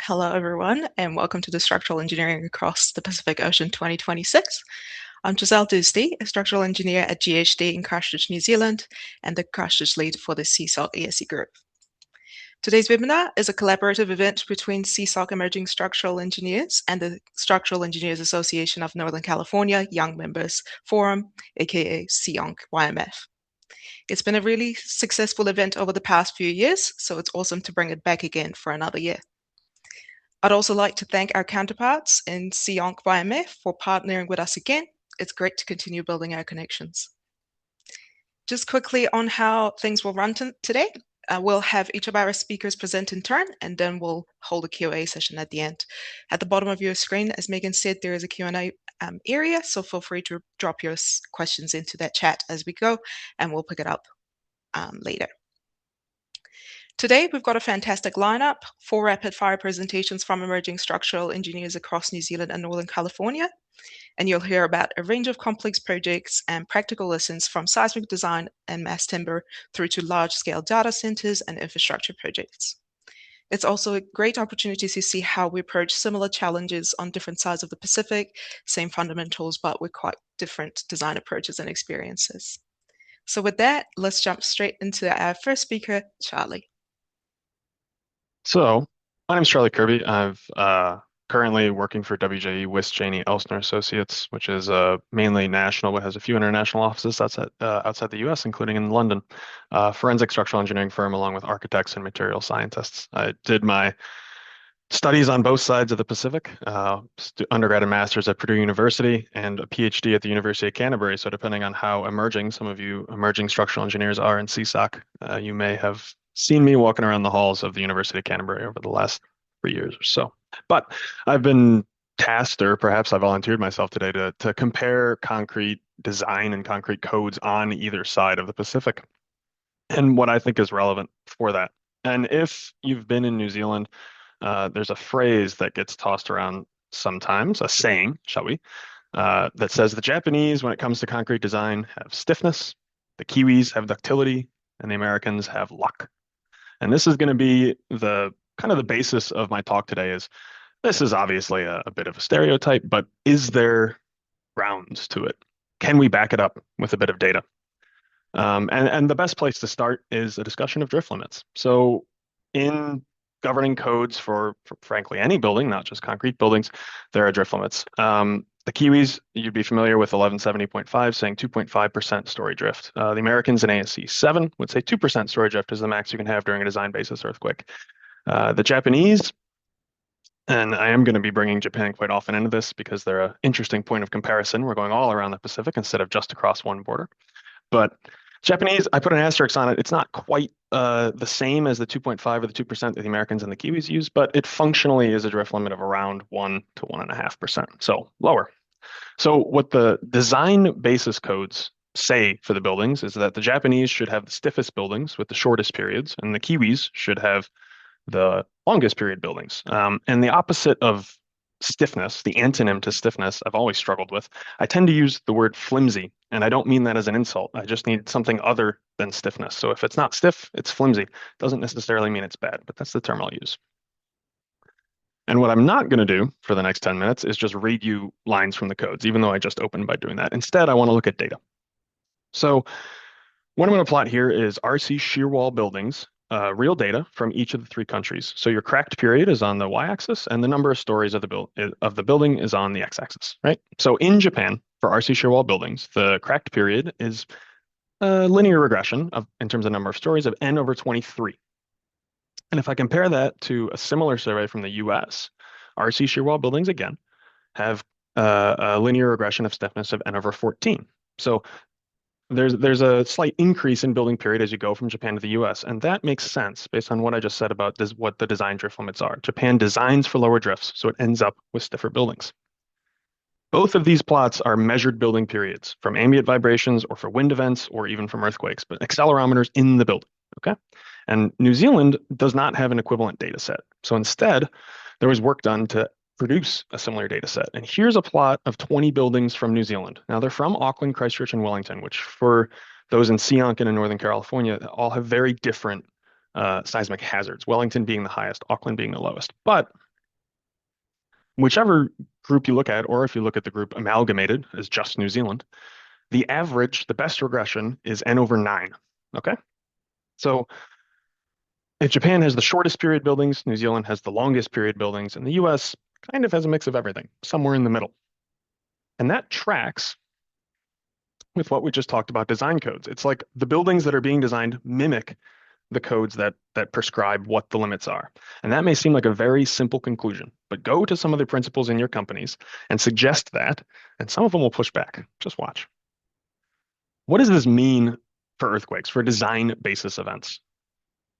Hello, everyone, and welcome to the Structural Engineering Across the Pacific Ocean 2026. I'm Giselle Doosty, a structural engineer at GHD in Christchurch, New Zealand, and the Christchurch lead for the SESOC ESE group. Today's webinar is a collaborative event between SESOC Emerging Structural Engineers and the Structural Engineers Association of Northern California Young Members Forum, aka SEAONC YMF. It's been a really successful event over the past few years, so it's awesome to bring it back again for another year. I'd also like to thank our counterparts in SEAONC YMF for partnering with us again. It's great to continue building our connections. Just quickly on how things will run today. We'll have each of our speakers present in turn, and then we'll hold a Q&A session at the end. At the bottom of your screen, as Megan said, there is a Q&A area, so feel free to drop your questions into that chat as we go, and we'll pick it up later. Today, we've got a fantastic lineup, 4 rapid-fire presentations from emerging structural engineers across New Zealand and Northern California, and you'll hear about a range of complex projects and practical lessons from seismic design and mass timber through to large-scale data centers and infrastructure projects. It's also a great opportunity to see how we approach similar challenges on different sides of the Pacific, same fundamentals, but with quite different design approaches and experiences. So with that, let's jump straight into our first speaker, Charlie. So, my name is Charlie Kerby. I'm currently working for WJE Wiss Janney Elstner Associates, which is mainly national, but has a few international offices outside the U.S., including in London. Forensic structural engineering firm, along with architects and material scientists. I did my studies on both sides of the Pacific, undergrad and master's at Purdue University, and a PhD at the University of Canterbury. So, depending on how emerging some of you emerging structural engineers are in SESOC, you may have seen me walking around the halls of the University of Canterbury over the last 3 years or so. But I've been tasked, or perhaps I volunteered myself today to compare concrete design and concrete codes on either side of the Pacific and what I think is relevant for that. And if you've been in New Zealand, there's a phrase that gets tossed around sometimes, a saying, shall we, that says the Japanese, when it comes to concrete design, have stiffness, the Kiwis have ductility, and the Americans have luck. And this is going to be the kind of the basis of my talk today. Is this is obviously a bit of a stereotype, but is there grounds to it? Can we back it up with a bit of data? And the best place to start is a discussion of drift limits. So in governing codes for frankly any building, not just concrete buildings, there are drift limits. The Kiwis, you'd be familiar with 1170.5 saying 2.5% story drift. The Americans in ASC 7 would say 2% story drift is the max you can have during a design basis earthquake. The Japanese, and I am going to be bringing Japan quite often into this because they're an interesting point of comparison. We're going all around the Pacific instead of just across one border. But Japanese, I put an asterisk on it. It's not quite the same as the 2.5 or the 2% that the Americans and the Kiwis use, but it functionally is a drift limit of around 1 to 1.5%, so lower. So what the design basis codes say for the buildings is that the Japanese should have the stiffest buildings with the shortest periods, and the Kiwis should have the longest period buildings. And the opposite of stiffness, the antonym to stiffness, I've always struggled with. I tend to use the word flimsy, and I don't mean that as an insult. I just need something other than stiffness. So if it's not stiff, it's flimsy. Doesn't necessarily mean it's bad, but that's the term I'll use. And what I'm not going to do for the next 10 minutes is just read you lines from the codes, even though I just opened by doing that. Instead, I want to look at data. So what I'm going to plot here is RC shear wall buildings, real data from each of the 3 countries. So your cracked period is on the y-axis, and the number of stories of the building is on the x-axis, right? So in Japan, for RC shear wall buildings, the cracked period is a linear regression in terms of number of stories of n over 23. And if I compare that to a similar survey from the US, RC shear wall buildings, again, have a linear regression of stiffness of n over 14. So there's a slight increase in building period as you go from Japan to the US, and that makes sense based on what I just said about what the design drift limits are. Japan designs for lower drifts, so it ends up with stiffer buildings. Both of these plots are measured building periods from ambient vibrations or for wind events or even from earthquakes, but accelerometers in the building, okay? And New Zealand does not have an equivalent data set. So instead, there was work done to produce a similar data set. And here's a plot of 20 buildings from New Zealand. Now, they're from Auckland, Christchurch, and Wellington, which for those in SEAONC and in Northern California all have very different seismic hazards, Wellington being the highest, Auckland being the lowest. But Whichever group you look at, or if you look at the group amalgamated as just New Zealand, the average, the best regression is n over 9. Okay? So if Japan has the shortest period buildings, New Zealand has the longest period buildings, and the US kind of has a mix of everything, somewhere in the middle. And that tracks with what we just talked about design codes. It's like the buildings that are being designed mimic the codes that prescribe what the limits are. And that may seem like a very simple conclusion, but go to some of the principals in your companies and suggest that, and some of them will push back. Just watch. What does this mean for earthquakes, for design basis events?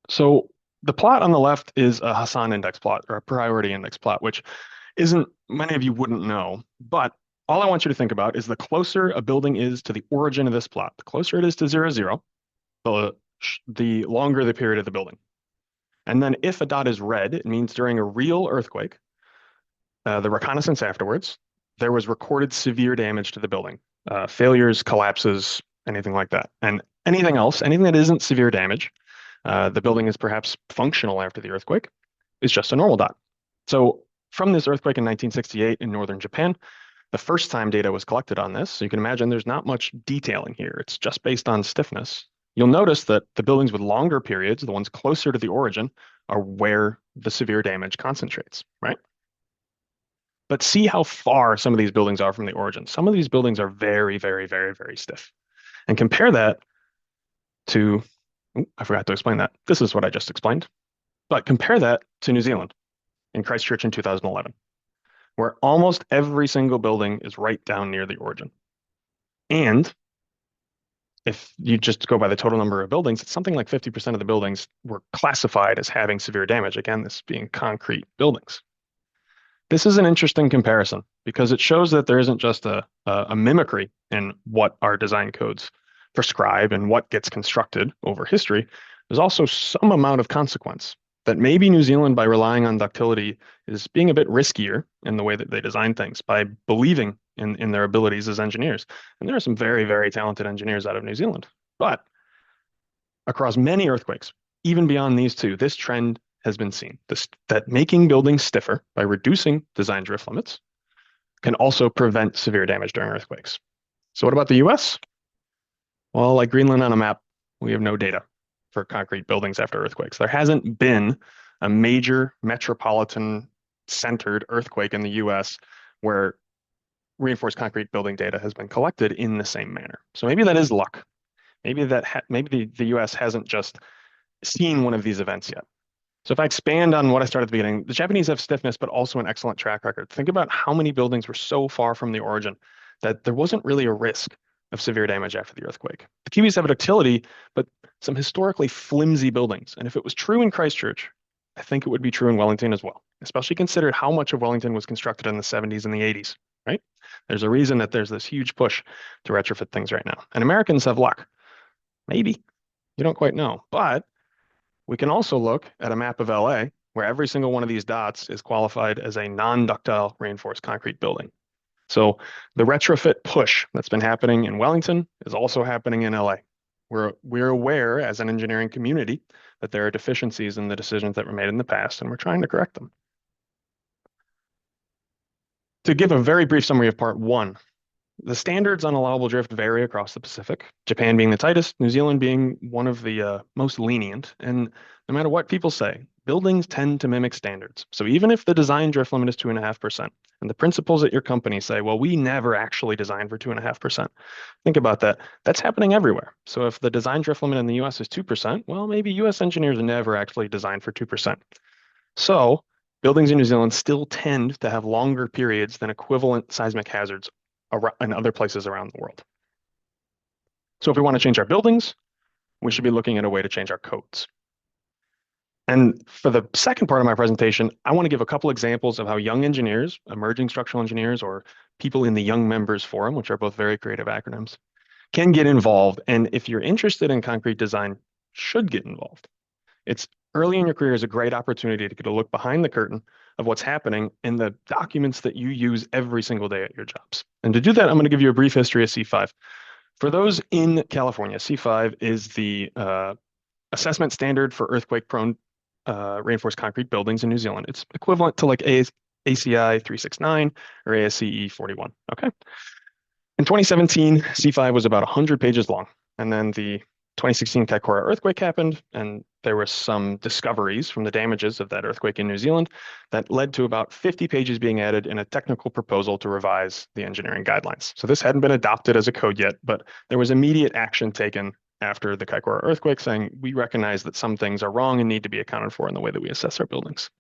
So the plot on the left is a Hassan index plot or a priority index plot, which isn't, many of you wouldn't know, but all I want you to think about is the closer a building is to the origin of this plot, the closer it is to 0, 0, the longer the period of the building. And then if a dot is red, it means during a real earthquake, the reconnaissance afterwards, there was recorded severe damage to the building, failures, collapses, anything like that. And anything else, anything that isn't severe damage, the building is perhaps functional after the earthquake, is just a normal dot. So from this earthquake in 1968 in northern Japan, the first time data was collected on this, so you can imagine there's not much detailing here. It's just based on stiffness. You'll notice that the buildings with longer periods, the ones closer to the origin, are where the severe damage concentrates, right? But see how far some of these buildings are from the origin. Some of these buildings are very, very, very, very stiff. And compare that to, I forgot to explain that. This is what I just explained. But compare that to New Zealand in Christchurch in 2011, where almost every single building is right down near the origin. And if you just go by the total number of buildings, it's something like 50% of the buildings were classified as having severe damage. Again, this being concrete buildings. This is an interesting comparison because it shows that there isn't just a mimicry in what our design codes prescribe and what gets constructed over history. There's also some amount of consequence that maybe New Zealand, by relying on ductility, is being a bit riskier in the way that they design things by believing in their abilities as engineers. And there are some very, very talented engineers out of New Zealand. But across many earthquakes, even beyond these two, this trend has been seen, that making buildings stiffer by reducing design drift limits can also prevent severe damage during earthquakes. So what about the US? Well, like Greenland on a map, we have no data for concrete buildings after earthquakes. There hasn't been a major metropolitan centered earthquake in the US where reinforced concrete building data has been collected in the same manner. So maybe that is luck. Maybe the US hasn't just seen one of these events yet. So if I expand on what I started at the beginning, the Japanese have stiffness, but also an excellent track record. Think about how many buildings were so far from the origin that there wasn't really a risk of severe damage after the earthquake. The Kiwis have a ductility, but some historically flimsy buildings. And if it was true in Christchurch, I think it would be true in Wellington as well, especially considered how much of Wellington was constructed in the 70s and the 80s, right? There's a reason that there's this huge push to retrofit things right now. And Americans have luck. Maybe. You don't quite know. But we can also look at a map of LA where every single one of these dots is qualified as a non-ductile reinforced concrete building. So the retrofit push that's been happening in Wellington is also happening in LA. We're aware as an engineering community that there are deficiencies in the decisions that were made in the past, and we're trying to correct them. To give a very brief summary of part one, the standards on allowable drift vary across the Pacific, Japan being the tightest, New Zealand being one of the most lenient. And no matter what people say, buildings tend to mimic standards. So even if the design drift limit is 2.5%, and the principals at your company say, well, we never actually designed for 2.5%, think about that. That's happening everywhere. So if the design drift limit in the US is 2%, well, maybe US engineers never actually designed for 2%. So buildings in New Zealand still tend to have longer periods than equivalent seismic hazards in other places around the world. So if we want to change our buildings, we should be looking at a way to change our codes. And for the second part of my presentation, I want to give a couple examples of how young engineers, emerging structural engineers, or people in the Young Members Forum, which are both very creative acronyms, can get involved. And if you're interested in concrete design, should get involved. It's early in your career is a great opportunity to get a look behind the curtain of what's happening in the documents that you use every single day at your jobs. And to do that, I'm going to give you a brief history of C5. For those in California, C5 is the assessment standard for earthquake-prone reinforced concrete buildings in New Zealand. It's equivalent to like ACI 369 or ASCE 41. Okay. In 2017, C5 was about 100 pages long. And then the 2016 Kaikoura earthquake happened, and there were some discoveries from the damages of that earthquake in New Zealand that led to about 50 pages being added in a technical proposal to revise the engineering guidelines. So this hadn't been adopted as a code yet, but there was immediate action taken after the Kaikoura earthquake saying we recognize that some things are wrong and need to be accounted for in the way that we assess our buildings.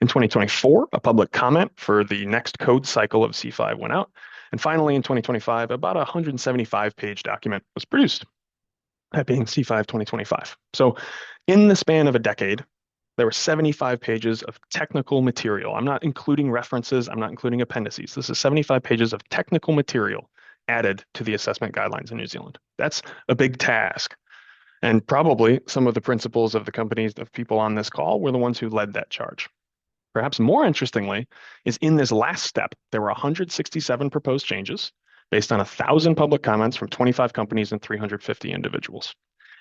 In 2024, a public comment for the next code cycle of C5 went out. And finally, in 2025, about a 175-page document was produced, that being C5 2025. So in the span of a decade, there were 75 pages of technical material. I'm not including references. I'm not including appendices. This is 75 pages of technical material added to the assessment guidelines in New Zealand. That's a big task. And probably some of the principals of the companies, of people on this call, were the ones who led that charge. Perhaps more interestingly is in this last step, there were 167 proposed changes based on 1,000 public comments from 25 companies and 350 individuals.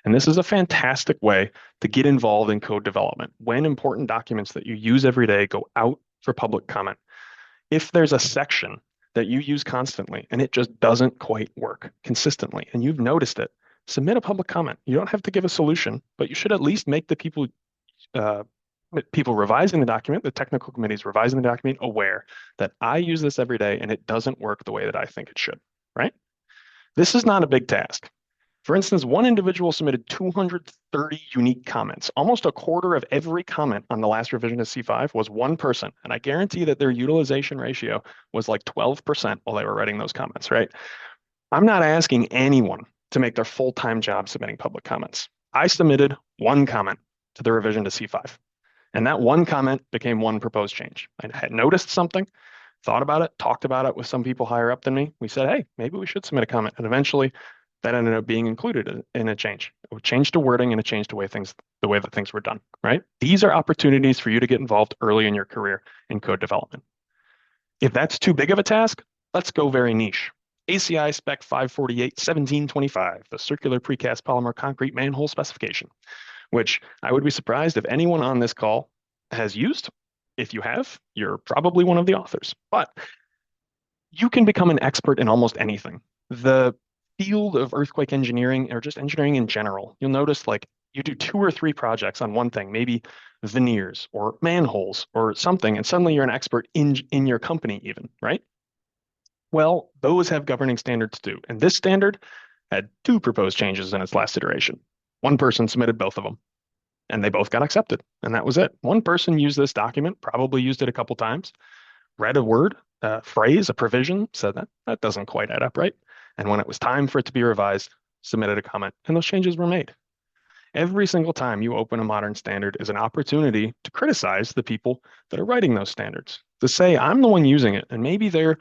And this is a fantastic way to get involved in code development when important documents that you use every day go out for public comment. If there's a section that you use constantly and it just doesn't quite work consistently and you've noticed it, submit a public comment. You don't have to give a solution, but you should at least make the people revising the document, the technical committees revising the document, aware that I use this every day and it doesn't work the way that I think it should, right? This is not a big task. For instance, one individual submitted 230 unique comments. Almost a quarter of every comment on the last revision of C5 was one person. And I guarantee that their utilization ratio was like 12% while they were writing those comments, right? I'm not asking anyone to make their full-time job submitting public comments. I submitted one comment to the revision to C5. And that one comment became one proposed change. I had noticed something, thought about it, talked about it with some people higher up than me. We said, hey, maybe we should submit a comment. And eventually that ended up being included in a change. It changed to wording and it changed the way that things were done, right? These are opportunities for you to get involved early in your career in code development. If that's too big of a task, let's go very niche. ACI Spec 548-1725, the circular precast polymer concrete manhole specification, which I would be surprised if anyone on this call has used. If you have, you're probably one of the authors. But you can become an expert in almost anything. The field of earthquake engineering, or just engineering in general, you'll notice like you do 2 or 3 projects on one thing, maybe veneers or manholes or something, and suddenly you're an expert in your company even, right? Well, those have governing standards too. And this standard had 2 proposed changes in its last iteration. One person submitted both of them, and they both got accepted, and that was it. One person used this document, probably used it a couple times, read a word, a phrase, a provision, said that doesn't quite add up right. And when it was time for it to be revised, submitted a comment, and those changes were made. Every single time you open a modern standard is an opportunity to criticize the people that are writing those standards, to say, I'm the one using it, and maybe they're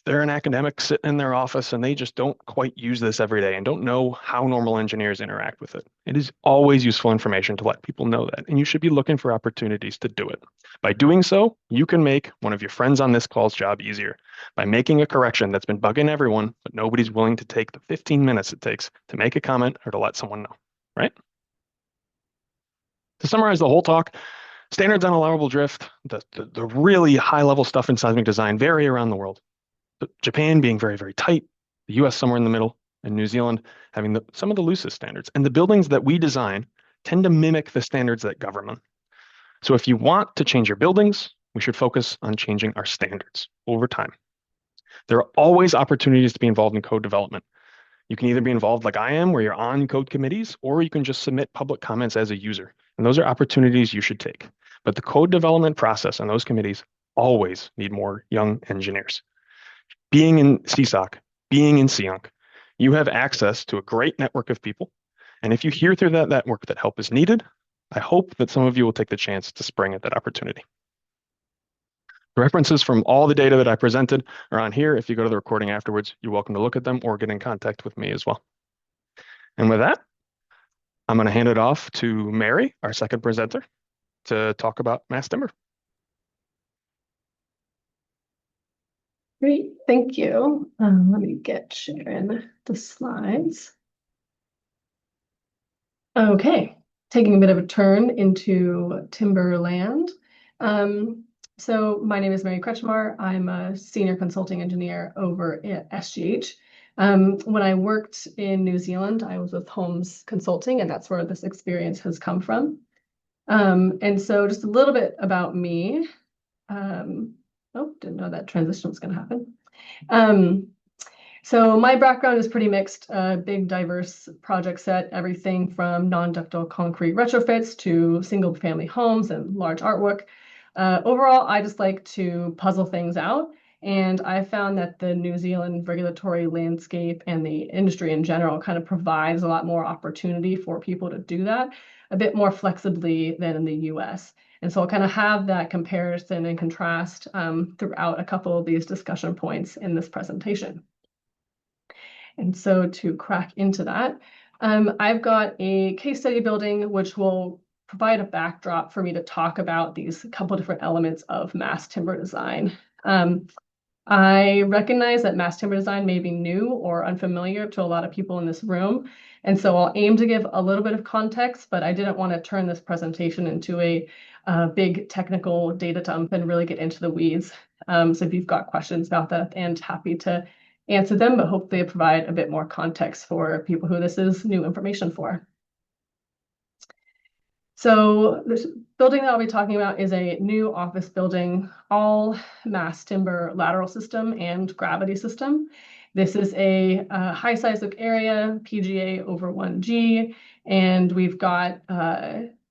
an academic sitting in their office and they just don't quite use this every day and don't know how normal engineers interact with it. It is always useful information to let people know that, and you should be looking for opportunities to do it. By doing so, you can make one of your friends on this call's job easier by making a correction that's been bugging everyone, but nobody's willing to take the 15 minutes it takes to make a comment or to let someone know, right? To summarize the whole talk, standards on allowable drift, the really high-level stuff in seismic design vary around the world. Japan being very, very tight, the US somewhere in the middle, and New Zealand having some of the loosest standards. And the buildings that we design tend to mimic the standards that govern them. So if you want to change your buildings, we should focus on changing our standards over time. There are always opportunities to be involved in code development. You can either be involved like I am, where you're on code committees, or you can just submit public comments as a user. And those are opportunities you should take. But the code development process and those committees always need more young engineers. Being in SESOC, being in SEAONC, you have access to a great network of people. And if you hear through that network that help is needed, I hope that some of you will take the chance to spring at that opportunity. The references from all the data that I presented are on here. If you go to the recording afterwards, you're welcome to look at them or get in contact with me as well. And with that, I'm going to hand it off to Mary, our second presenter, to talk about mass timber. Great, thank you. Let me get sharing the slides. Okay, taking a bit of a turn into timberland. So my name is Mary Kretschmar. I'm a senior consulting engineer over at SGH. When I worked in New Zealand, I was with Holmes Consulting, and that's where this experience has come from. And so just a little bit about me. Oh, didn't know that transition was going to happen. So my background is pretty mixed, big diverse project set, everything from non-ductile concrete retrofits to single family homes and large artwork. Overall, I just like to puzzle things out. And I found that the New Zealand regulatory landscape and the industry in general kind of provides a lot more opportunity for people to do that a bit more flexibly than in the US. And so I'll kind of have that comparison and contrast throughout a couple of these discussion points in this presentation. And so to crack into that, I've got a case study building which will provide a backdrop for me to talk about these couple different elements of mass timber design. I recognize that mass timber design may be new or unfamiliar to a lot of people in this room. And so I'll aim to give a little bit of context, but I didn't want to turn this presentation into a big technical data dump and really get into the weeds. So if you've got questions about that, and happy to answer them, but hopefully provide a bit more context for people who this is new information for. So this building that I'll be talking about is a new office building, all mass timber lateral system and gravity system. This is a high seismic area, PGA over 1G, and we've got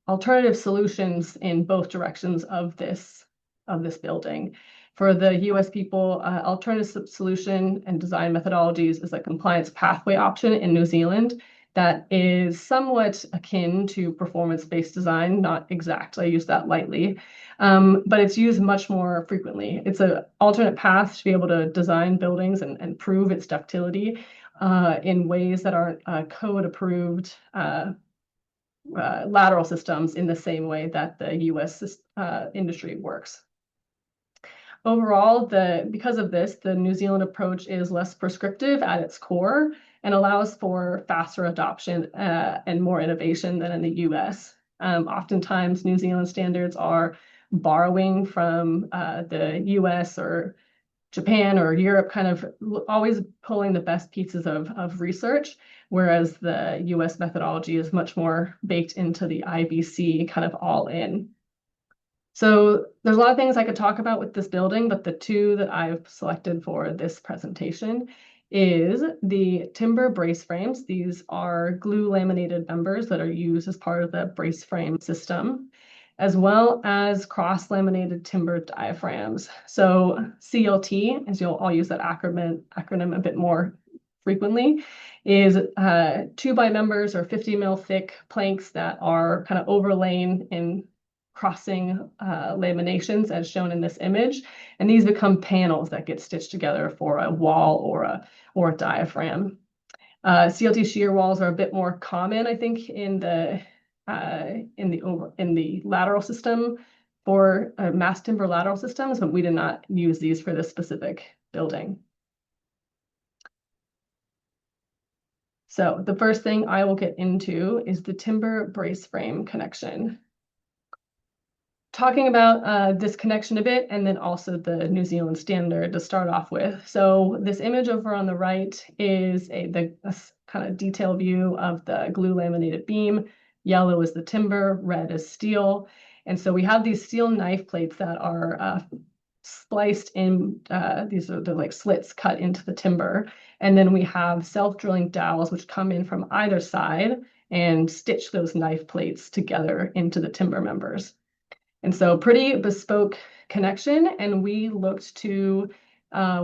alternative solutions in both directions of this building. For the US people, alternative solution and design methodologies is a compliance pathway option in New Zealand that is somewhat akin to performance-based design, not exactly, I use that lightly, but it's used much more frequently. It's an alternate path to be able to design buildings and prove its ductility in ways that aren't code-approved lateral systems in the same way that the US industry works. Overall, because of this, the New Zealand approach is less prescriptive at its core and allows for faster adoption and more innovation than in the US. Oftentimes, New Zealand standards are borrowing from the US or Japan or Europe, kind of always pulling the best pieces of research, whereas the US methodology is much more baked into the IBC, kind of all in. So there's a lot of things I could talk about with this building, but the two that I've selected for this presentation is the timber brace frames. These are glue laminated members that are used as part of the brace frame system, as well as cross-laminated timber diaphragms. So CLT, as you'll all use that acronym a bit more frequently, is 2x members or 50 mil thick planks that are kind of overlain in crossing laminations as shown in this image, and these become panels that get stitched together for a wall or a diaphragm. CLT shear walls are a bit more common, I think, in the lateral system for mass timber lateral systems, but we did not use these for this specific building. So the first thing I will get into is the timber brace frame connection. Talking about this connection a bit, and then also the New Zealand standard to start off with. So this image over on the right is a kind of detailed view of the glue laminated beam. Yellow is the timber, red is steel. And so we have these steel knife plates that are spliced in, these are the like slits cut into the timber. And then we have self-drilling dowels which come in from either side and stitch those knife plates together into the timber members. And so pretty bespoke connection, and we looked to,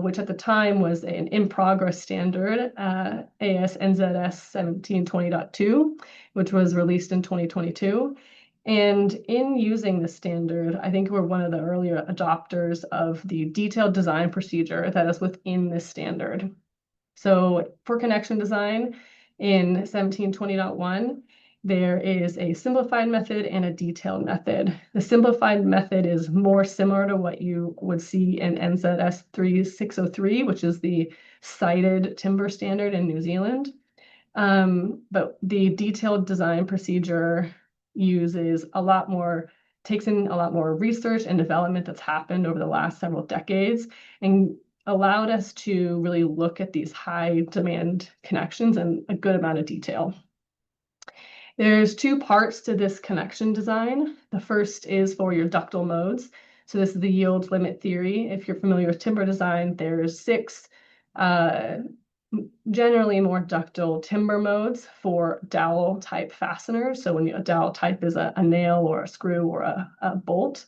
which at the time was an in-progress standard, AS/NZS 1720.2, which was released in 2022. And in using the standard, I think we're one of the earlier adopters of the detailed design procedure that is within this standard. So for connection design in 1720.1, there is a simplified method and a detailed method. The simplified method is more similar to what you would see in NZS 3603, which is the cited timber standard in New Zealand. But the detailed design procedure uses a lot more takes in a lot more research and development that's happened over the last several decades and allowed us to really look at these high demand connections in a good amount of detail. There's two parts to this connection design. The first is for your ductile modes. So this is the yield limit theory. If you're familiar with timber design, there's 6 generally more ductile timber modes for dowel type fasteners. So when a dowel type is a nail or a screw or a bolt.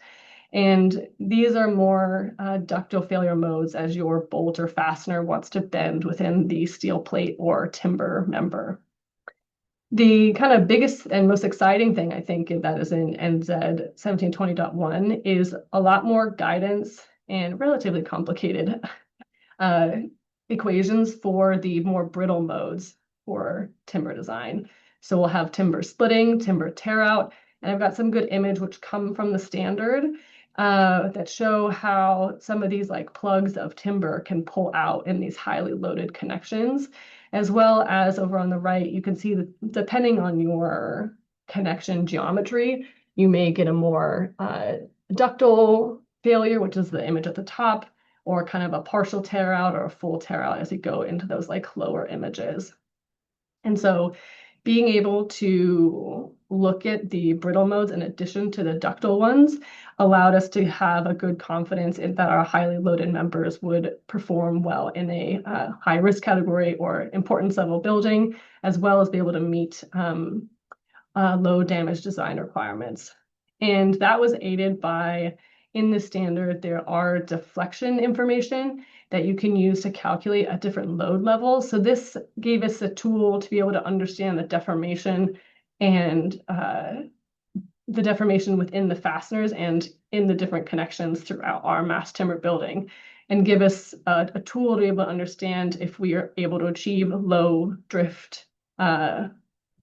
And these are more ductile failure modes as your bolt or fastener wants to bend within the steel plate or timber member. The kind of biggest and most exciting thing, I think, that is in NZ 1720.1 is a lot more guidance and relatively complicated equations for the more brittle modes for timber design. So we'll have timber splitting, timber tear out, and I've got some good image which come from the standard that show how some of these like plugs of timber can pull out in these highly loaded connections, as well as over on the right, you can see that depending on your connection geometry, you may get a more ductile failure, which is the image at the top, or kind of a partial tear out or a full tear out as you go into those like lower images. And so being able to look at the brittle modes in addition to the ductile ones allowed us to have a good confidence in that our highly loaded members would perform well in a high risk category or importance level building, as well as be able to meet low damage design requirements. And that was aided by, in the standard, there are deflection information that you can use to calculate at different load levels. So this gave us a tool to be able to understand the deformation and the deformation within the fasteners and in the different connections throughout our mass timber building, and give us a tool to be able to understand if we are able to achieve low drift, the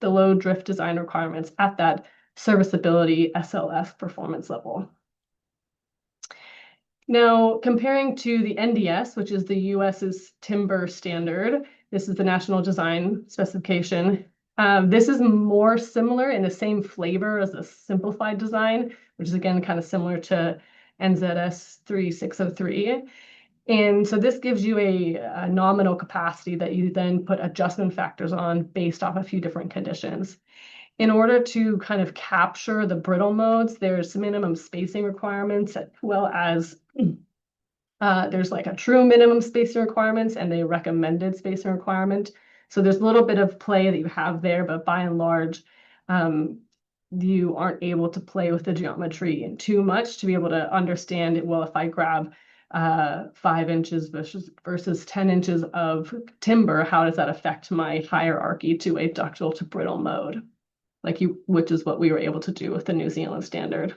low drift design requirements at that serviceability SLS performance level. Now, comparing to the NDS, which is the US's timber standard, this is the National Design Specification. This is more similar in the same flavor as the simplified design, which is again kind of similar to NZS 3603. And so this gives you a nominal capacity that you then put adjustment factors on based off a few different conditions. In order to kind of capture the brittle modes, there's minimum spacing requirements, as well as there's like a true minimum spacing requirements and a recommended spacing requirement. So there's a little bit of play that you have there, but by and large, you aren't able to play with the geometry too much to be able to understand it. Well, if I grab 5 inches versus 10 inches of timber, how does that affect my hierarchy to a ductile to brittle mode? Which is what we were able to do with the New Zealand standard.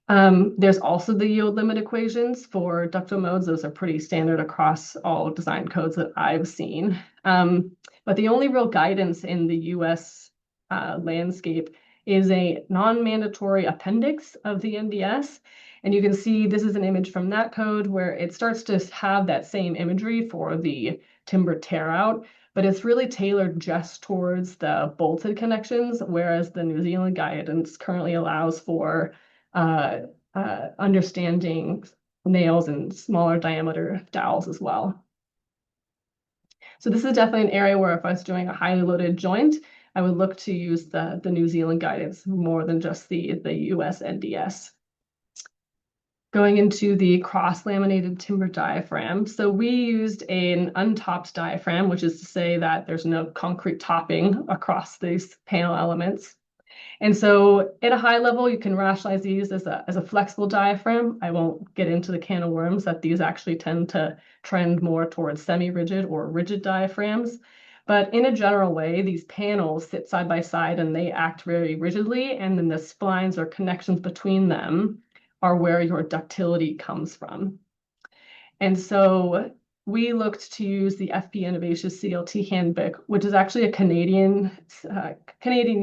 There's also the yield limit equations for ductile modes. Those are pretty standard across all design codes that I've seen. But the only real guidance in the US landscape is a non-mandatory appendix of the NDS. And you can see this is an image from that code where it starts to have that same imagery for the timber tear out, but it's really tailored just towards the bolted connections, whereas the New Zealand guidance currently allows for understanding nails and smaller diameter dowels as well. So this is definitely an area where if I was doing a highly loaded joint, I would look to use the New Zealand guidance more than just the US NDS. Going into the cross-laminated timber diaphragm. So we used an untopped diaphragm, which is to say that there's no concrete topping across these panel elements. And so at a high level, you can rationalize these as a flexible diaphragm. I won't get into the can of worms that these actually tend to trend more towards semi-rigid or rigid diaphragms. But in a general way, these panels sit side by side and they act very rigidly. And then the splines or connections between them are where your ductility comes from. And so we looked to use the FP Innovations CLT handbook, which is actually a Canadian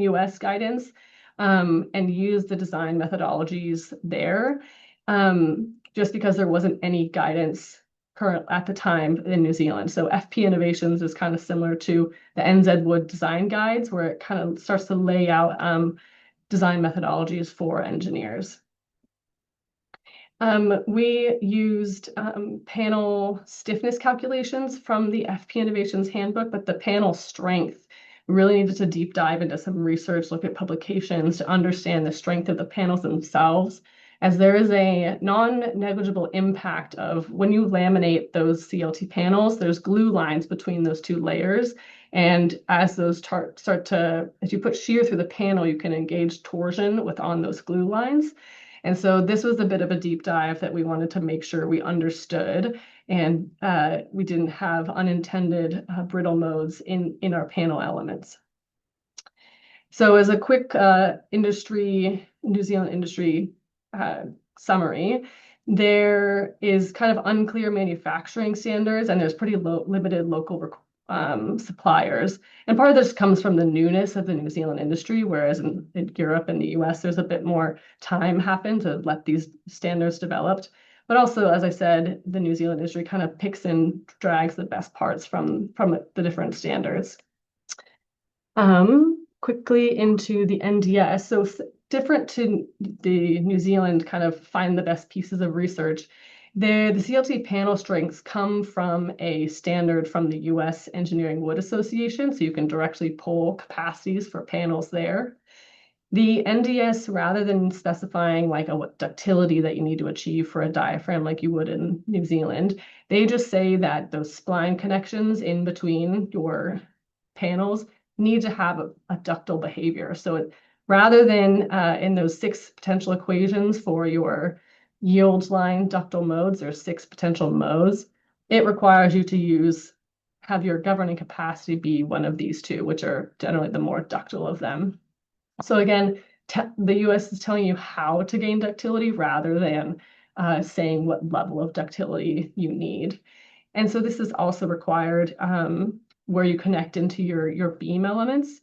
US guidance, and use the design methodologies there, just because there wasn't any guidance current at the time in New Zealand. So FP Innovations is kind of similar to the NZ Wood design guides, where it kind of starts to lay out design methodologies for engineers. We used panel stiffness calculations from the FP Innovations Handbook, but the panel strength really needed to deep dive into some research, look at publications to understand the strength of the panels themselves, as there is a non-negligible impact of when you laminate those CLT panels, there's glue lines between those two layers. And as those as you put shear through the panel, you can engage torsion on those glue lines. And so this was a bit of a deep dive that we wanted to make sure we understood, and we didn't have unintended brittle modes in our panel elements. So as a quick New Zealand industry summary, there is kind of unclear manufacturing standards, and there's pretty limited local suppliers. And part of this comes from the newness of the New Zealand industry, whereas in Europe and the US, there's a bit more time happened to let these standards develop. But also, as I said, the New Zealand industry kind of picks and drags the best parts from the different standards. Quickly into the NDS. So different to the New Zealand kind of find the best pieces of research. The CLT panel strengths come from a standard from the US Engineering Wood Association, so you can directly pull capacities for panels there. The NDS, rather than specifying like what ductility that you need to achieve for a diaphragm like you would in New Zealand, they just say that those spline connections in between your panels need to have a ductile behavior. So rather than in those 6 potential equations for your yield line ductile modes, there's 6 potential modes. It requires you to have your governing capacity be one of these 2, which are generally the more ductile of them. So again, the US is telling you how to gain ductility rather than saying what level of ductility you need. And so this is also required where you connect into your beam elements.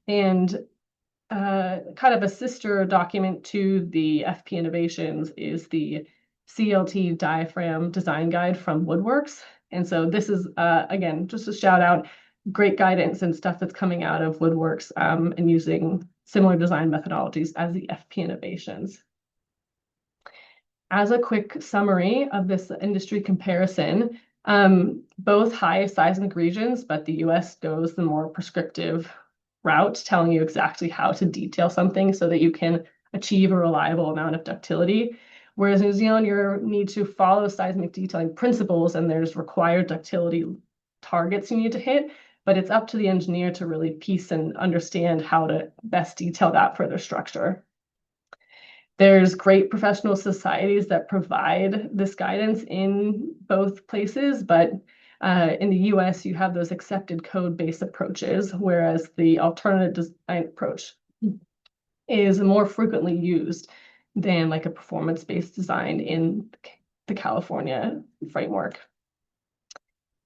And kind of a sister document to the FP Innovations is the CLT diaphragm design guide from Woodworks. And so this is, again, just a shout out, great guidance and stuff that's coming out of Woodworks and using similar design methodologies as the FP Innovations. As a quick summary of this industry comparison, both high seismic regions, but the US goes the more prescriptive route, telling you exactly how to detail something so that you can achieve a reliable amount of ductility. Whereas New Zealand, you need to follow seismic detailing principles, and there's required ductility targets you need to hit, but it's up to the engineer to really piece and understand how to best detail that for their structure. There's great professional societies that provide this guidance in both places, but in the US, you have those accepted code-based approaches, whereas the alternative design approach is more frequently used than like a performance-based design in the California framework.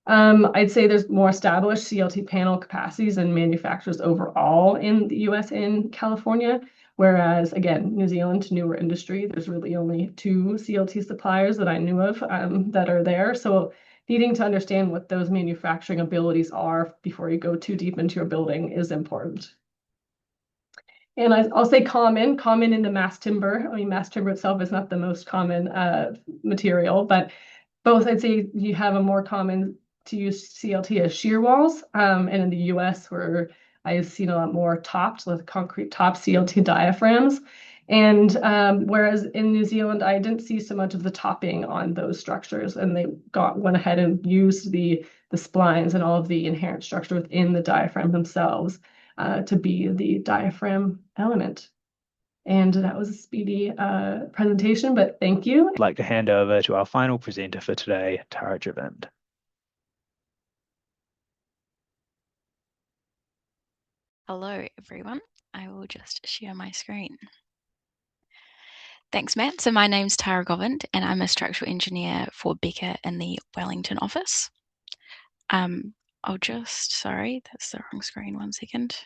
I'd say there's more established CLT panel capacities and manufacturers overall in the US and California, whereas, again, New Zealand, newer industry, there's really only 2 CLT suppliers that I knew of that are there. So needing to understand what those manufacturing abilities are before you go too deep into your building is important. And I'll say common in the mass timber. I mean, mass timber itself is not the most common material, but both I'd say you have a more common to use CLT as shear walls. And in the US, where I've seen a lot more topped with concrete top CLT diaphragms. And whereas in New Zealand, I didn't see so much of the topping on those structures, and they went ahead and used the splines and all of the inherent structure within the diaphragm themselves to be the diaphragm element. And that was a speedy presentation, but thank you. I'd like to hand over to our final presenter for today, Tara Javend. Hello, everyone. I will just share my screen. Thanks, Matt. So my name's Tara Govend, and I'm a structural engineer for Becker in the Wellington office. Sorry, that's the wrong screen, 1 second.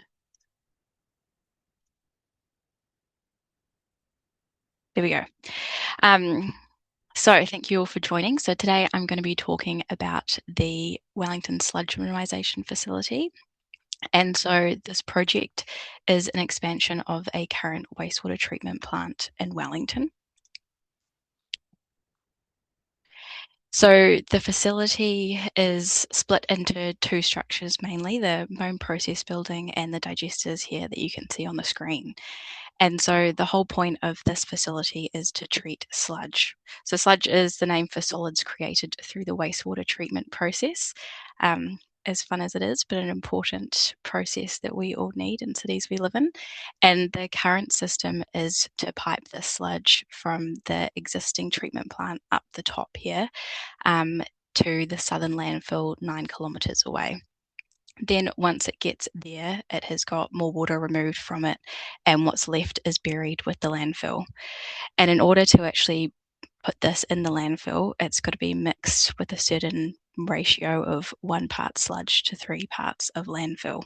There we go. So thank you all for joining. So today I'm going to be talking about the Wellington Sludge Minimisation Facility And so this project is an expansion of a current wastewater treatment plant in Wellington. So the facility is split into two structures mainly, the bone process building and the digesters here that you can see on the screen. And so the whole point of this facility is to treat sludge. So sludge is the name for solids created through the wastewater treatment process. As fun as it is, but an important process that we all need in cities we live in. And the current system is to pipe the sludge from the existing treatment plant up the top here to the southern landfill 9 kilometres away. Then once it gets there, it has got more water removed from it, and what's left is buried with the landfill. And in order to actually put this in the landfill, it's got to be mixed with a certain ratio of 1 part sludge to 3 parts of landfill.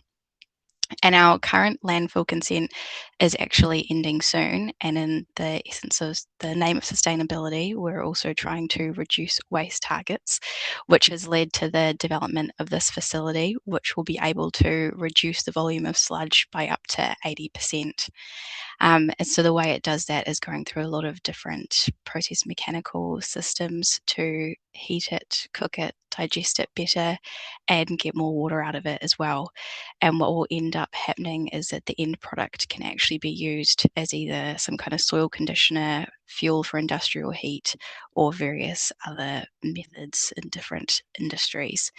And our current landfill consent is actually ending soon. And in the essence of the name of sustainability, we're also trying to reduce waste targets, which has led to the development of this facility, which will be able to reduce the volume of sludge by up to 80%. And so the way it does that is going through a lot of different process mechanical systems to heat it, cook it, digest it better, and get more water out of it as well. And what will end up happening is that the end product can actually be used as either some kind of soil conditioner, fuel for industrial heat, or various other methods in different industries.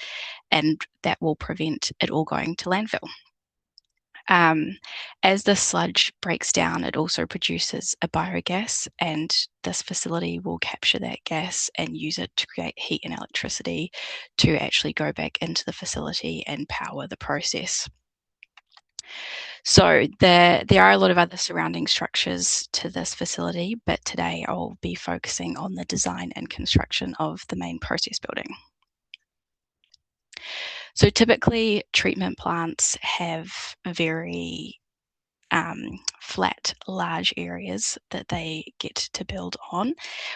And that will prevent it all going to landfill. As the sludge breaks down, it also produces a biogas, and this facility will capture that gas and use it to create heat and electricity to actually go back into the facility and power the process. So there are a lot of other surrounding structures to this facility, but today I'll be focusing on the design and construction of the main process building. So typically treatment plants have very flat, large areas that they get to build on,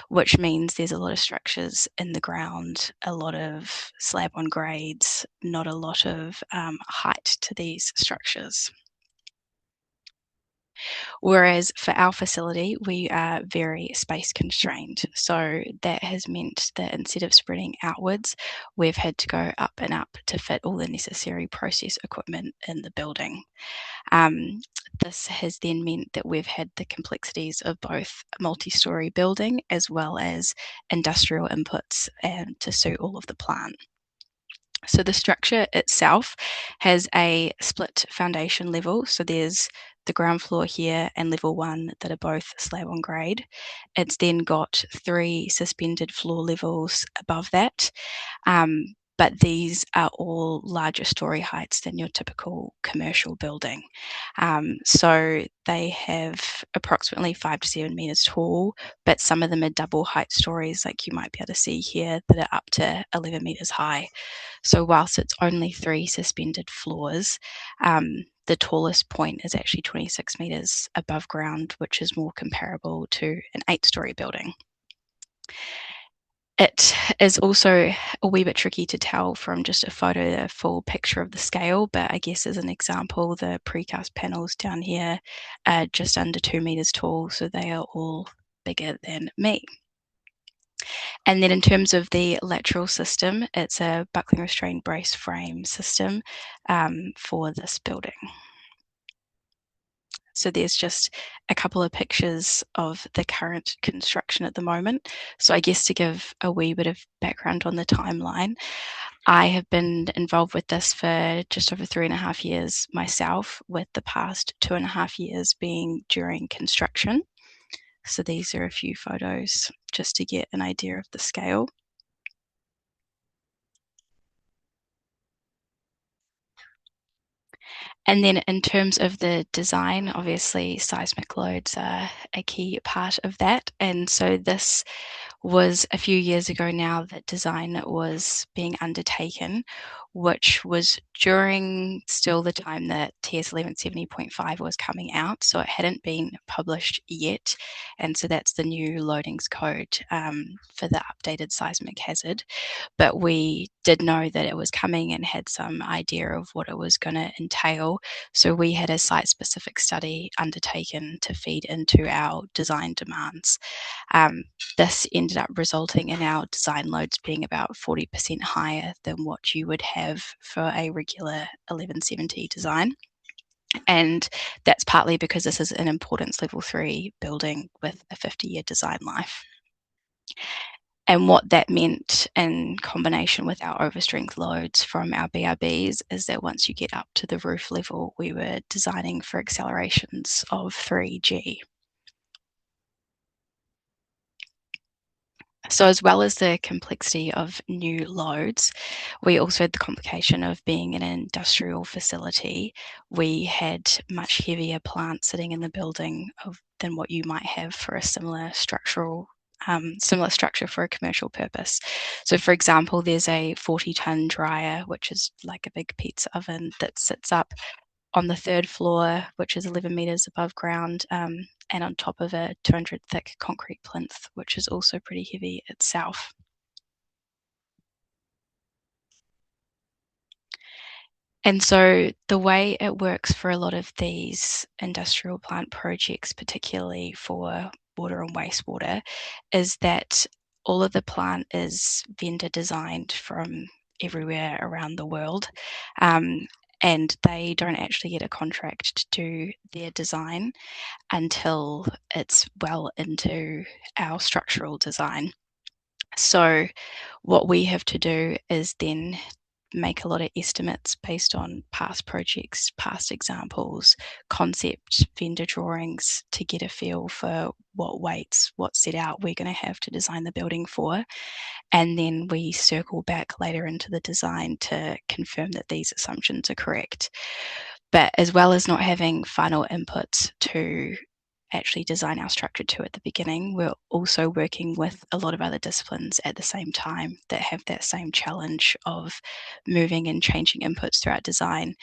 which means there's a lot of structures in the ground, a lot of slab on grades, not a lot of height to these structures. Whereas for our facility, we are very space constrained. So that has meant that instead of spreading outwards, we've had to go up and up to fit all the necessary process equipment in the building. This has then meant that we've had the complexities of both multi-storey building as well as industrial inputs to suit all of the plant. So the structure itself has a split foundation level. So there's the ground floor here and level 1 that are both slab on grade. It's then got 3 suspended floor levels above that. But these are all larger story heights than your typical commercial building. So they have approximately 5 to 7 metres tall, but some of them are double height stories, like you might be able to see here, that are up to 11 metres high. So whilst it's only 3 suspended floors, the tallest point is actually 26 metres above ground, which is more comparable to an 8-storey building. It is also a wee bit tricky to tell from just a photo the full picture of the scale, but I guess as an example, the precast panels down here are just under 2 metres tall, so they are all bigger than me. And then in terms of the lateral system, it's a buckling restrained brace frame system for this building. So there's just a couple of pictures of the current construction at the moment. So I guess to give a wee bit of background on the timeline, I have been involved with this for just over 3.5 years myself, with the past 2.5 years being during construction. So these are a few photos just to get an idea of the scale. And then in terms of the design, obviously seismic loads are a key part of that. And so this was a few years ago now that design was being undertaken, which was during still the time that TS 1170.5 was coming out, so it hadn't been published yet, and so that's the new loadings code for the updated seismic hazard. But we did know that it was coming and had some idea of what it was going to entail, so we had a site-specific study undertaken to feed into our design demands. This ended up resulting in our design loads being about 40% higher than what you would have for a regular 1170 design. And that's partly because this is an importance level 3 building with a 50-year design life. And what that meant in combination with our overstrength loads from our BRBs is that once you get up to the roof level, we were designing for accelerations of 3G. So as well as the complexity of new loads, we also had the complication of being an industrial facility. We had much heavier plant sitting in the building than what you might have for a similar structure for a commercial purpose. So for example, there's a 40-ton dryer, which is like a big pizza oven that sits up on the 3rd floor, which is 11 meters above ground, and on top of a 200 thick concrete plinth, which is also pretty heavy itself. And so the way it works for a lot of these industrial plant projects, particularly for water and wastewater, is that all of the plant is vendor designed from everywhere around the world. And they don't actually get a contract to do their design until it's well into our structural design. So what we have to do is then make a lot of estimates based on past projects, past examples, concept vendor drawings to get a feel for what weights, what set out we're going to have to design the building for. And then we circle back later into the design to confirm that these assumptions are correct. But as well as not having final inputs to actually design our structure to at the beginning, we're also working with a lot of other disciplines at the same time that have that same challenge of moving and changing inputs throughout design.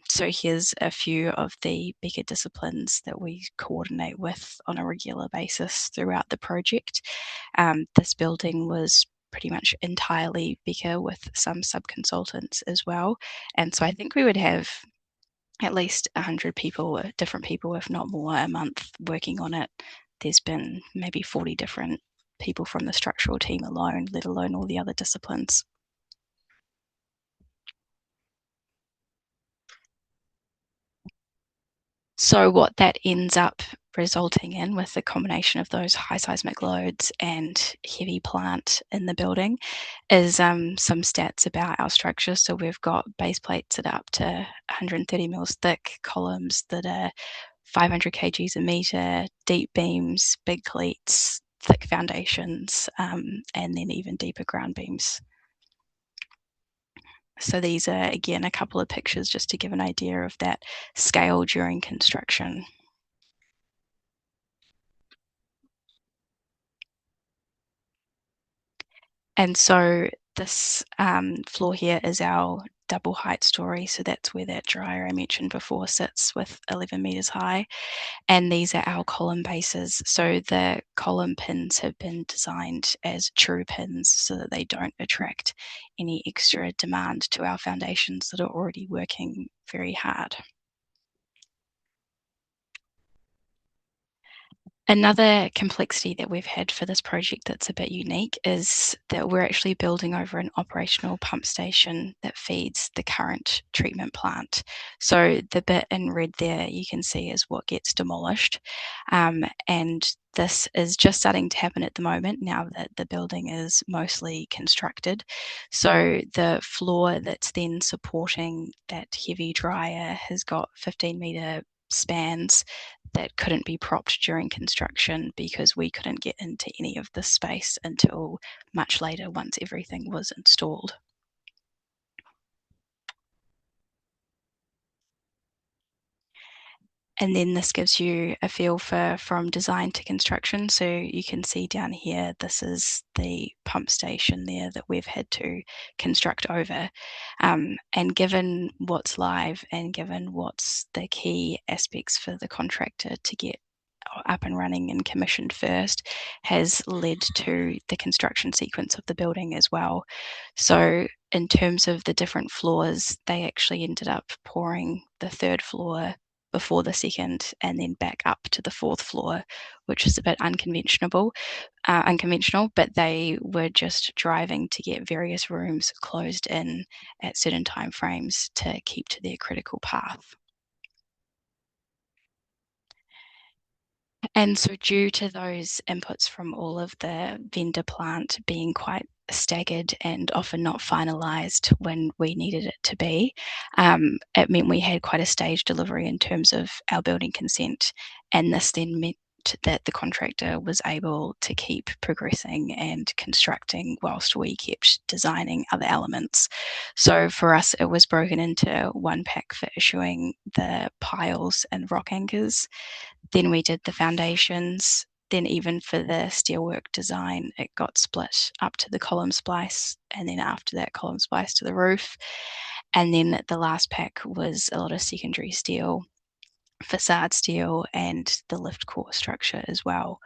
So here's a few of the bigger disciplines that we coordinate with on a regular basis throughout the project. This building was pretty much entirely Becker with some sub-consultants as well. And so I think we would have at least 100 people, different people, if not more, a month working on it. There's been maybe 40 different people from the structural team alone, let alone all the other disciplines. So what that ends up resulting in with the combination of those high seismic loads and heavy plant in the building is some stats about our structure. So we've got base plates that are up to 130 mils thick, columns that are 500 kgs a metre, deep beams, big cleats, thick foundations, and then even deeper ground beams. So these are, again, a couple of pictures just to give an idea of that scale during construction. And so this floor here is our double height story. So that's where that dryer I mentioned before sits with 11 meters high. And these are our column bases. So the column pins have been designed as true pins so that they don't attract any extra demand to our foundations that are already working very hard. Another complexity that we've had for this project that's a bit unique is that we're actually building over an operational pump station that feeds the current treatment plant. So the bit in red there you can see is what gets demolished. And this is just starting to happen at the moment now that the building is mostly constructed. So the floor that's then supporting that heavy dryer has got 15-meter spans that couldn't be propped during construction because we couldn't get into any of this space until much later once everything was installed. And then this gives you a feel for from design to construction. So you can see down here, this is the pump station there that we've had to construct over. And given what's live and given what's the key aspects for the contractor to get up and running and commissioned first, has led to the construction sequence of the building as well. So in terms of the different floors, they actually ended up pouring the third floor before the second and then back up to the fourth floor, which is a bit unconventional, but they were just driving to get various rooms closed in at certain time frames to keep to their critical path. And so due to those inputs from all of the vendor plant being quite staggered and often not finalised when we needed it to be, it meant we had quite a staged delivery in terms of our building consent. And this then meant that the contractor was able to keep progressing and constructing whilst we kept designing other elements. So for us, it was broken into one pack for issuing the piles and rock anchors. Then we did the foundations. Then even for the steelwork design, it got split up to the column splice, and then after that column splice to the roof. And then the last pack was a lot of secondary steel, facade steel, and the lift core structure as well.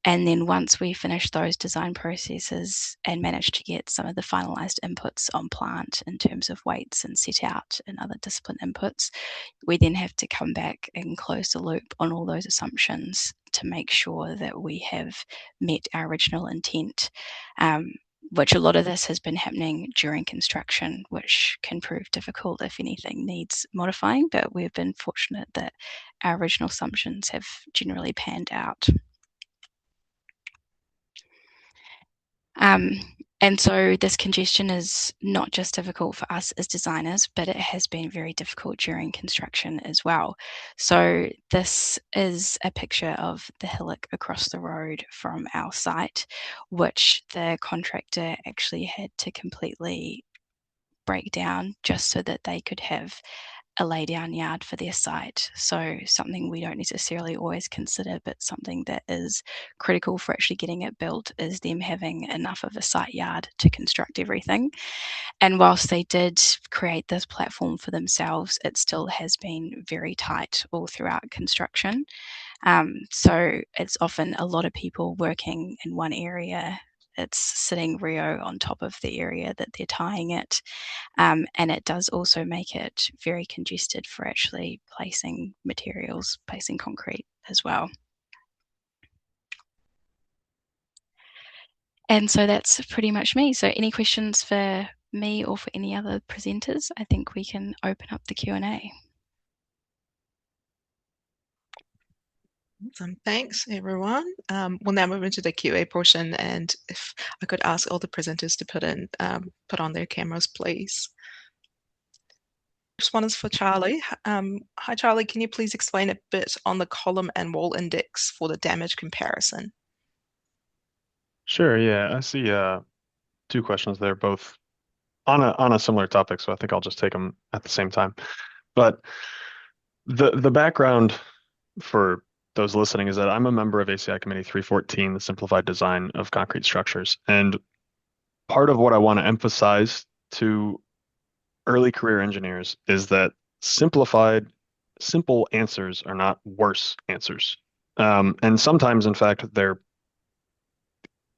And then once we finished those design processes and managed to get some of the finalised inputs on plant in terms of weights and set out and other discipline inputs, we then have to come back and close the loop on all those assumptions to make sure that we have met our original intent, which a lot of this has been happening during construction, which can prove difficult if anything needs modifying, but we've been fortunate that our original assumptions have generally panned out. And so this congestion is not just difficult for us as designers, but it has been very difficult during construction as well. So this is a picture of the hillock across the road from our site, which the contractor actually had to completely break down just so that they could have a lay down yard for their site. So something we don't necessarily always consider, but something that is critical for actually getting it built is them having enough of a site yard to construct everything. And whilst they did create this platform for themselves, it still has been very tight all throughout construction. So it's often a lot of people working in one area. It's sitting Rio on top of the area that they're tying it. And it does also make it very congested for actually placing materials, placing concrete as well. And so that's pretty much me. So any questions for me or for any other presenters? I think we can open up the Q&A. Awesome. Thanks, everyone. We'll now move into the QA portion, and if I could ask all the presenters to put on their cameras, please. First one is for Charlie. Hi, Charlie. Can you please explain a bit on the column and wall index for the damage comparison? Sure. Yeah, I see two questions there, both on a similar topic, so I think I'll just take them at the same time. But the background for those listening is that I'm a member of ACI Committee 314, the Simplified Design of Concrete Structures. And part of what I want to emphasize to early career engineers is that simple answers are not worse answers. And sometimes, in fact, they're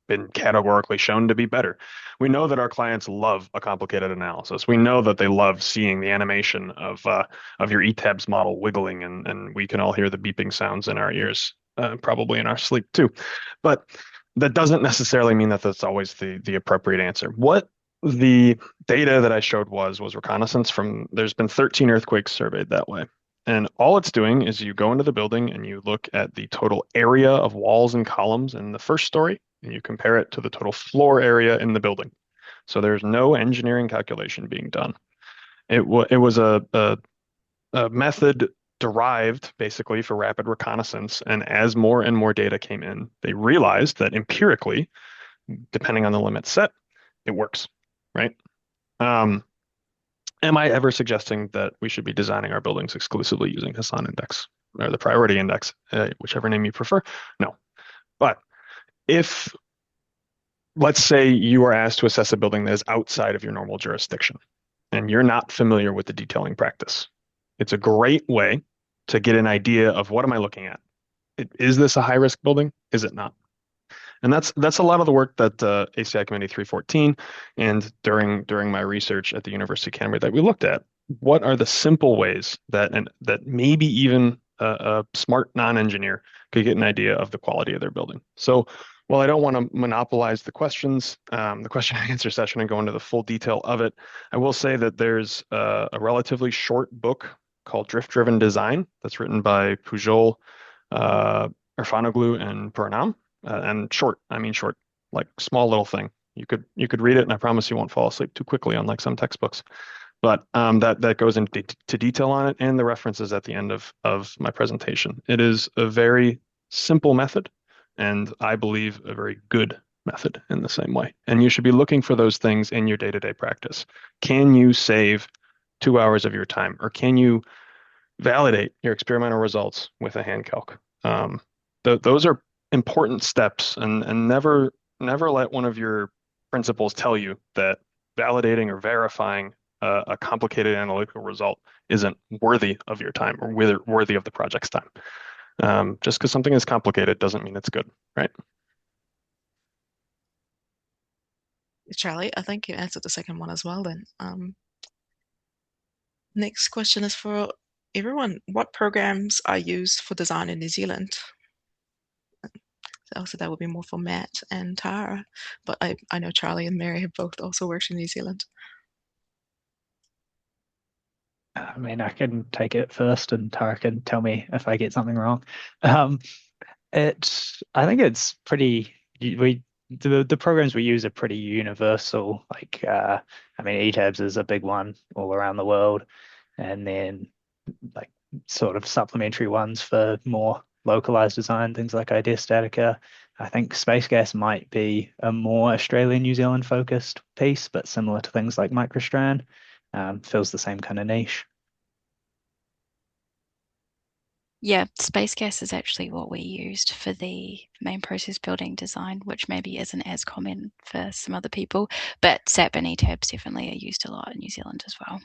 been categorically shown to be better. We know that our clients love a complicated analysis. We know that they love seeing the animation of your ETABS model wiggling, and we can all hear the beeping sounds in our ears, probably in our sleep too. But that doesn't necessarily mean that that's always the appropriate answer. What the data that I showed was reconnaissance from, there's been 13 earthquakes surveyed that way. And all it's doing is you go into the building and you look at the total area of walls and columns in the first story, and you compare it to the total floor area in the building. So there's no engineering calculation being done. It was a method derived basically for rapid reconnaissance. And as more and more data came in, they realized that empirically, depending on the limit set, it works, right? Am I ever suggesting that we should be designing our buildings exclusively using Hassan Index or the priority index, whichever name you prefer? No. But if, let's say you are asked to assess a building that is outside of your normal jurisdiction and you're not familiar with the detailing practice, it's a great way to get an idea of what am I looking at? Is this a high risk building? Is it not? And that's a lot of the work that ACI Committee 314 and during my research at the University of Canterbury that we looked at. What are the simple ways that maybe even a smart non-engineer could get an idea of the quality of their building? So while I don't want to monopolize the question and answer session and go into the full detail of it, I will say that there's a relatively short book called Drift Driven Design that's written by Pujol, Erfanoglu, and Purnam. And short, I mean short, like small little thing. You could read it, and I promise you won't fall asleep too quickly, unlike some textbooks. But that goes into detail on it, and the references at the end of my presentation. It is a very simple method, and I believe a very good method in the same way. And you should be looking for those things in your day-to-day practice. Can you save 2 hours of your time, or can you validate your experimental results with a hand calc? Those are important steps, and never let one of your principals tell you that validating or verifying a complicated analytical result isn't worthy of your time or worthy of the project's time. Just because something is complicated doesn't mean it's good, right? Charlie, I think you answered the second one as well then. Next question is for everyone. What programs are used for design in New Zealand? Also, that would be more for Matt and Tara, but I know Charlie and Mary have both also worked in New Zealand. I mean, I can take it first, and Tara can tell me if I get something wrong. I think it's pretty. The programs we use are pretty universal. Like, I mean, ETABS is a big one all around the world, and then like sort of supplementary ones for more localized design, things like Ideastatica. I think Space Gas might be a more Australian, New Zealand focused piece, but similar to things like Microstrand, fills the same kind of niche. Yeah, Space Gas is actually what we used for the main process building design, which maybe isn't as common for some other people, but SAP and ETABS definitely are used a lot in New Zealand as well.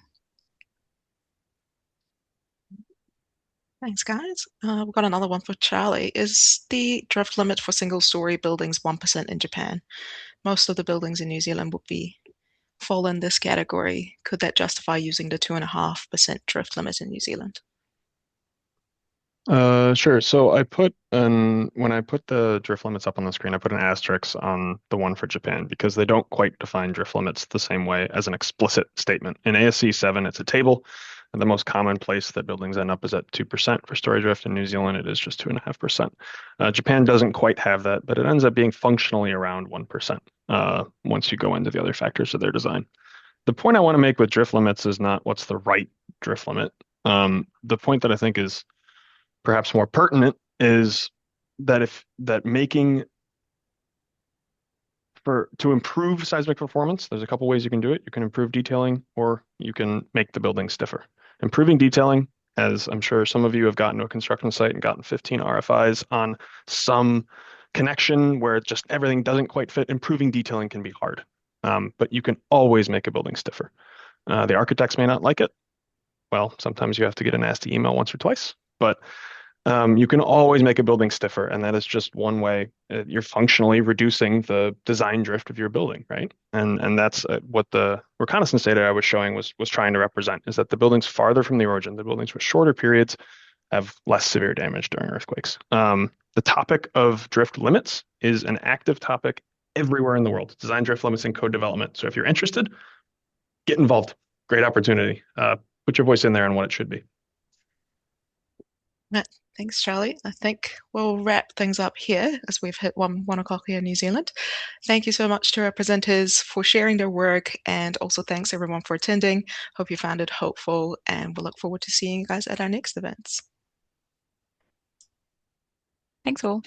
Thanks, guys. We've got another one for Charlie. Is the drift limit for single-story buildings 1% in Japan? Most of the buildings in New Zealand would fall in this category. Could that justify using the 2.5% drift limit in New Zealand? Sure. So when I put the drift limits up on the screen, I put an asterisk on the one for Japan because they don't quite define drift limits the same way as an explicit statement. In ASC 7, it's a table. And the most common place that buildings end up is at 2% for story drift. In New Zealand, it is just 2.5%. Japan doesn't quite have that, but it ends up being functionally around 1% once you go into the other factors of their design. The point I want to make with drift limits is not what's the right drift limit. The point that I think is perhaps more pertinent is that to improve seismic performance, there's a couple ways you can do it. You can improve detailing, or you can make the building stiffer. Improving detailing, as I'm sure some of you have gotten to a construction site and gotten 15 RFIs on some connection where just everything doesn't quite fit. Improving detailing can be hard, but you can always make a building stiffer. The architects may not like it. Well, sometimes you have to get a nasty email once or twice, but you can always make a building stiffer, and that is just one way you're functionally reducing the design drift of your building, right? And that's what the reconnaissance data I was showing was trying to represent, is that the buildings farther from the origin, the buildings with shorter periods, have less severe damage during earthquakes. The topic of drift limits is an active topic everywhere in the world, design drift limits and code development. So if you're interested, get involved. Great opportunity. Put your voice in there on what it should be. Thanks, Charlie. I think we'll wrap things up here as we've hit 1 o'clock here in New Zealand. Thank you so much to our presenters for sharing their work, and also thanks everyone for attending. Hope you found it helpful, and we'll look forward to seeing you guys at our next events. Thanks all.